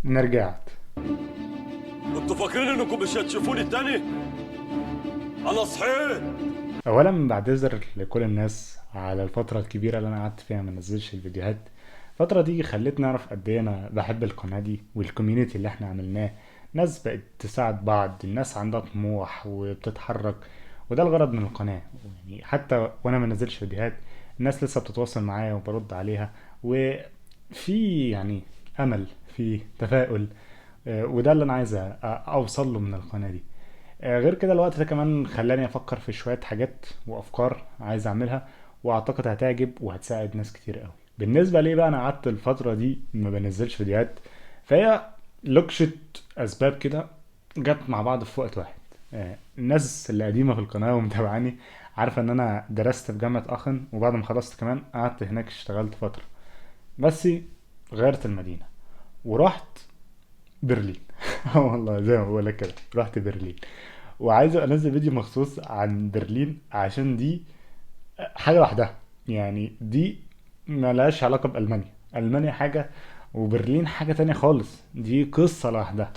انا رجعت. انتوا فاكرين انكم مش هتشوفوني التاني؟ انا صحيت. اولا بعتذر لكل الناس على الفتره الكبيره اللي انا قعدت فيها ما نزلش الفيديوهات. الفتره دي خلتني اعرف قد ايه انا بحب القناه دي والكوميونتي اللي احنا عملناه. ناس بقت تساعد بعض، الناس عندها طموح وبتتحرك، وده الغرض من القناه. يعني حتى وانا ما نزلش فيديوهات الناس لسه بتتواصل معايا وبرد عليها، وفي يعني امل، في تفاؤل. وده اللي انا عايز اوصل له من القناه دي. غير كده الوقت ده كمان خلاني افكر في شوية حاجات وافكار عايز اعملها، واعتقد هتعجب وهتساعد ناس كتير قوي. بالنسبة لي بقى انا قعدت الفترة دي ما بنزلش فيديوهات، فهي لوكشة اسباب كده جت مع بعض في وقت واحد. الناس اللي قديمة في القناة ومتابعاني عارفة ان انا درست في جامعة اخن، وبعد ما خلصت كمان قعدت هناك اشتغلت فترة. بس غيرت المدينة ورحت برلين. اه والله زي ما بقول لك كده رحت برلين، وعايز انزل فيديو مخصوص عن برلين عشان دي حاجه لوحدها. يعني دي ملهاش علاقه بالمانيا، المانيا حاجه وبرلين حاجه تانية خالص، دي قصه لوحدها.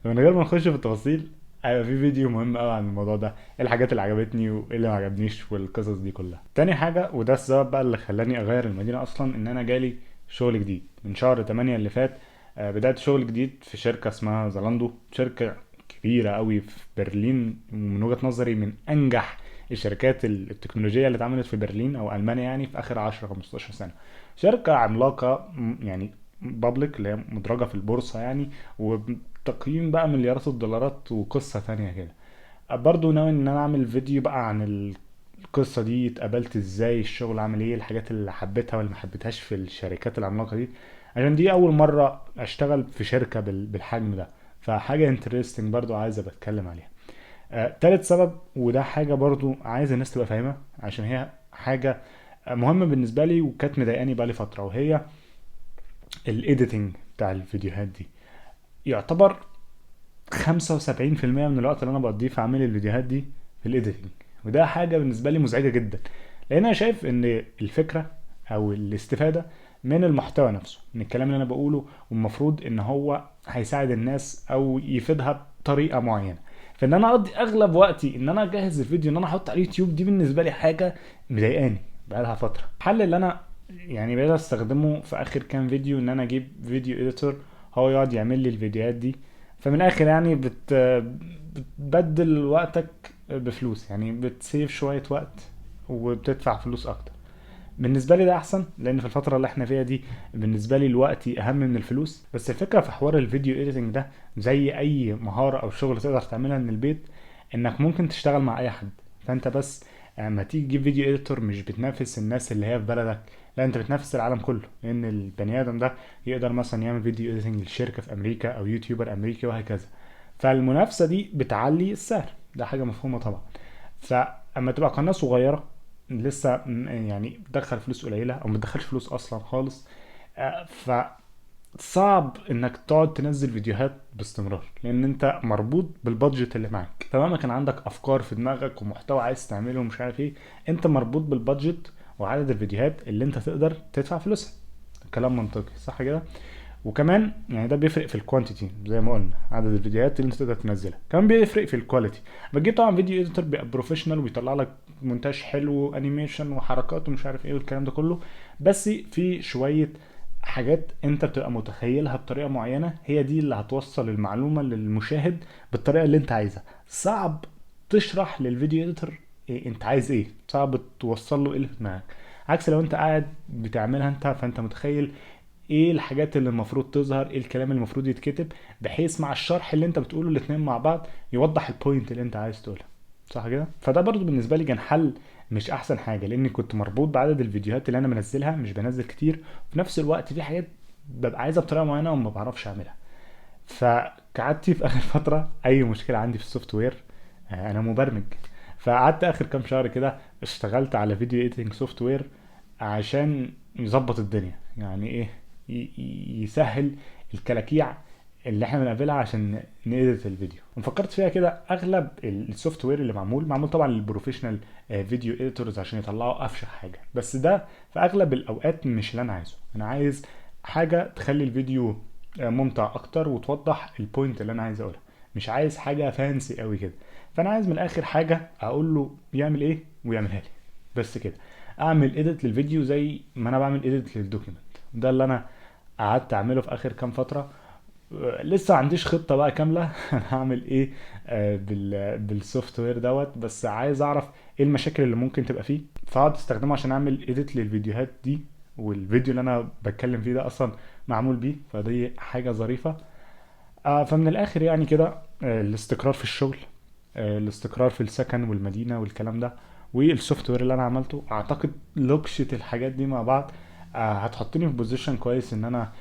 فمن غير ما نخش في التفاصيل، هيبقى في فيديو مهم قوي عن الموضوع ده، ايه الحاجات اللي عجبتني وايه اللي ما عجبنيش والقصص دي كلها. تاني حاجه وده السبب بقى اللي خلاني اغير المدينه اصلا، ان انا جالي شغل جديد من شهر 8 اللي فات. بدأت شغل جديد في شركة اسمها زالاندو، شركة كبيرة قوي في برلين، ومن وجهة نظري من أنجح الشركات التكنولوجية اللي اتعملت في برلين أو ألمانيا، يعني في آخر 10 15 سنة. شركة عملاقة، يعني بابليك اللي هي مدرجة في البورصة يعني، وتقييم بقى مليارات الدولارات وقصة تانية كده. برضو ناوي ان انا اعمل فيديو بقى عن القصة دي، اتقابلت ازاي، الشغل عامل ايه، الحاجات اللي حبيتها واللي ما حبيتهاش في الشركات العملاقة دي، عشان دي اول مرة اشتغل في شركة بالحجم ده. فحاجة انترستنج برضو عايز ابقى اتكلم عليها. تالت سبب وده حاجة برضو عايز الناس تبقى فاهمة، عشان هي حاجة مهمة بالنسبة لي وكانت مضايقاني بقى لي فترة، وهي الايديتنج بتاع الفيديوهات دي. يعتبر 75% من الوقت اللي انا بقضيه في عمل الفيديوهات دي في الايديتنج، وده حاجه بالنسبه لي مزعجه جدا. لان انا شايف ان الفكره او الاستفاده من المحتوى نفسه، من الكلام اللي انا بقوله، والمفروض ان هو هيساعد الناس او يفيدها بطريقه معينه. فان انا اقضي اغلب وقتي ان انا اجهز الفيديو ان انا احطه على اليوتيوب، دي بالنسبه لي حاجه مضايقاني بقالها فتره. الحل اللي انا يعني بقيت استخدمه في اخر كام فيديو ان انا اجيب فيديو اديتور هو يقعد يعمل لي الفيديوهات دي. فمن الاخر يعني بتبدل وقتك بفلوس، يعني بتسيف شوية وقت وبتدفع فلوس اكتر. بالنسبة لي ده احسن، لان في الفترة اللي احنا فيها دي بالنسبة لي الوقت اهم من الفلوس. بس الفكرة في حوار الفيديو ايديتنج ده، زي اي مهارة او شغل تقدر تعملها من البيت، انك ممكن تشتغل مع اي حد. فانت بس لما تيجي تجيب فيديو اديتور مش بتنافس الناس اللي هي في بلدك، لا انت بتنافس العالم كله، لان البني ادم ده يقدر مثلا يعمل فيديو اديتنج لشركة في امريكا او يوتيوبر امريكي وهكذا. فالمنافسة دي بتعلي السعر، ده حاجة مفهومة طبعا. فاما تبقى قناه صغيره لسه يعني بتدخل فلوس قليله او ما بتدخلش فلوس اصلا خالص، فصعب انك تقعد تنزل فيديوهات باستمرار، لان انت مربوط بالبادجت اللي معاك. تمام، كان عندك افكار في دماغك ومحتوى عايز تعمله ومش عارف ايه، انت مربوط بالبادجت وعدد الفيديوهات اللي انت تقدر تدفع فلوسها. كلام منطقي صح كده؟ وكمان يعني ده بيفرق في الكوانتيتي، زي ما قلنا عدد الفيديوهات اللي انت تقدر تنزلها، كمان بيفرق في الكواليتي. بتجيب طبعا فيديو اديتور بيبقى بروفيشنال وبيطلع لك مونتاج حلو، انيميشن وحركات ومش عارف ايه والكلام ده كله، بس في شويه حاجات انت بتبقى متخيلها بطريقه معينه، هي دي اللي هتوصل المعلومه للمشاهد بالطريقه اللي انت عايزها. صعب تشرح للفيديو اديتور إيه انت عايز ايه، صعب توصل له ايه اللي في دماغك، عكس لو انت قاعد بتعملها انت، فانت متخيل ايه الحاجات اللي المفروض تظهر، ايه الكلام اللي المفروض يتكتب، بحيث مع الشرح اللي انت بتقوله الاتنين مع بعض يوضح البوينت اللي انت عايز تقولها. صح كده؟ فده برضو بالنسبه لي كان حل مش احسن حاجه، لاني كنت مربوط بعدد الفيديوهات اللي انا منزلها، مش بنزل كتير، وفي نفس الوقت في حاجات ببقى عايزها بطريقه معينه وما بعرفش اعملها. فقعدت في اخر فتره اي مشكله عندي في السوفت وير، انا مبرمج، فقعدت اخر كام شهر كده اشتغلت على فيديو ايديتنج سوفت وير عشان يظبط الدنيا، يعني ايه، يسهل الكلاكيع اللي احنا بنقابلها عشان نedit الفيديو. وفكرت فيها كده، اغلب السوفت وير اللي معمول طبعا للبروفيشنال فيديو اديتورز عشان يطلعوا افشخ حاجه، بس ده في اغلب الاوقات مش اللي انا عايزه. انا عايز حاجه تخلي الفيديو ممتع اكتر وتوضح البوينت اللي انا عايز اقولها. مش عايز حاجه فانسي قوي كده. فانا عايز من الاخر حاجه اقول له يعمل ايه ويعملها لي، بس كده. اعمل اديت للفيديو زي ما انا بعمل اديت للدوكيمنت. ده اللي انا قعدت اعمله في اخر كام فتره. لسه ما عنديش خطه بقى كامله انا هعمل ايه بالسوفت وير دوت، بس عايز اعرف ايه المشاكل اللي ممكن تبقى فيه، فاقعد استخدمه عشان اعمل اديت للفيديوهات دي. والفيديو اللي انا بتكلم فيه ده اصلا معمول بيه، فدي حاجه ظريفه. فمن الاخر يعني كده، الاستقرار في الشغل، الاستقرار في السكن والمدينه والكلام ده، والسوفت وير اللي انا عملته، اعتقد لوكشة الحاجات دي مع بعض هتحطني في بوزيشن كويس ان انا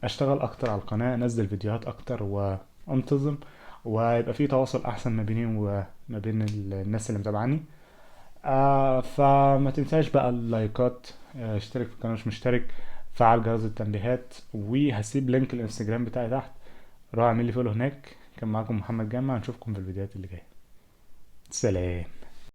اشتغل اكتر على القناه، انزل فيديوهات اكتر وانتظم، ويبقى في تواصل احسن ما بيني وما بين الناس اللي متابعاني. فما تنساش بقى اللايكات، اشترك في القناه مش مشترك، فعل جرس التنبيهات، وهسيب لينك الانستجرام بتاعي تحت. روح اعمل لي فولو هناك. كان معاكم محمد جامع، نشوفكم في الفيديوهات اللي جايه. سلام.